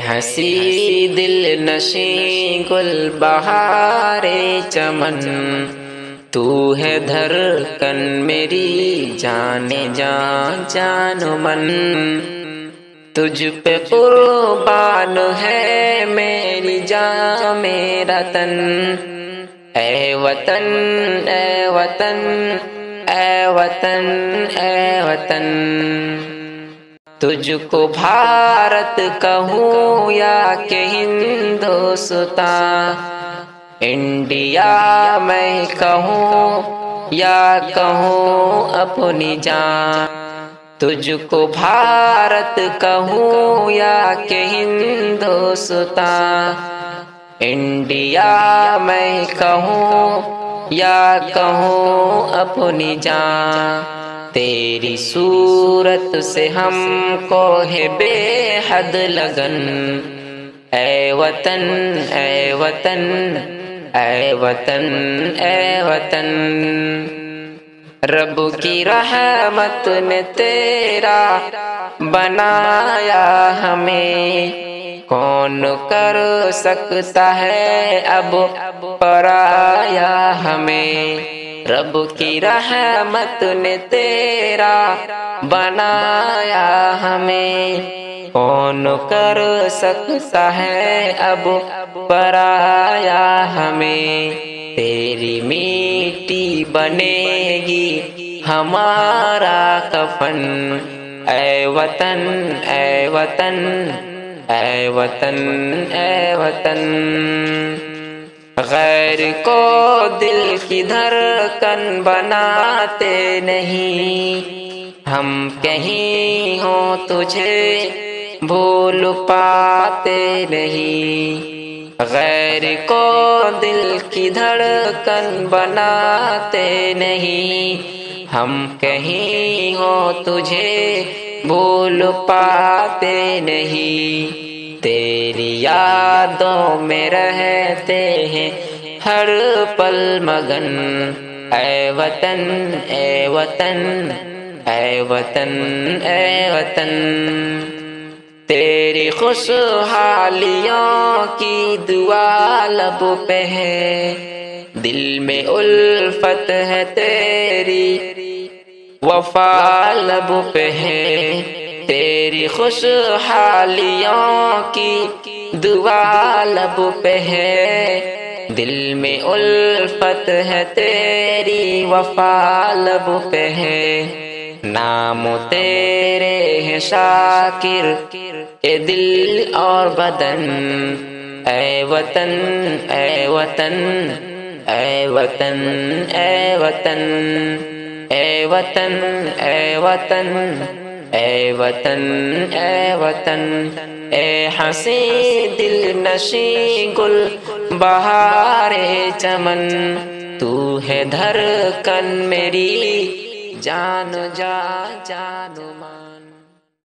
ہنسی دل نشیں گل بہار چمن، تو ہے دھڑکن میری جان جان جان من، تجھ پہ قربان ہے میری جان میرا تن، اے وطن اے وطن اے وطن اے وطن، تجھ کو بھارت کہوں یا کہ ہندوستان، انڈیا میں کہوں یا کہوں اپنی جان، تجھ کو بھارت کہوں یا کہ ہندوستان، انڈیا میں کہوں یا کہوں اپنی جان، تیری صورت سے ہم کو ہے بے حد لگن، اے وطن اے وطن اے وطن اے وطن، رب کی رحمت نے تیرا بنایا ہمیں، کون کر سکتا ہے اب پرایا ہمیں، رب کی رحمت نے تیرا بنایا ہمیں، کون کر سکتا ہے اب پرایا ہمیں، تیری مٹی بنے گی ہمارا کفن، اے وطن اے وطن اے وطن اے وطن، غیر کو دل کی دھڑکن بناتے نہیں، ہم کہیں ہوں تجھے بھول پاتے نہیں، غیر کو دل کی دھڑکن بناتے نہیں، ہم کہیں ہوں تجھے بھول پاتے نہیں، تیری یادوں میں رہتے ہیں ہر پل مگن، اے وطن اے وطن اے وطن اے وطن، تیری خوشحالیوں کی دعا لب پہ ہے، دل میں الفت ہے تیری وفا لب پہ ہے، تیری خوشحالیوں کی دعا لب پہ ہے، دل میں الفت ہے تیری وفا لب پہ ہے، نام تیرے ہے شاکر اے دل اور بدن، اے وطن اے وطن اے وطن اے وطن اے وطن اے وطن اے وطن اے وطن، اے ہنسی دل نشیں گل بہار چمن، تو ہے دھڑکن میری جان جان جان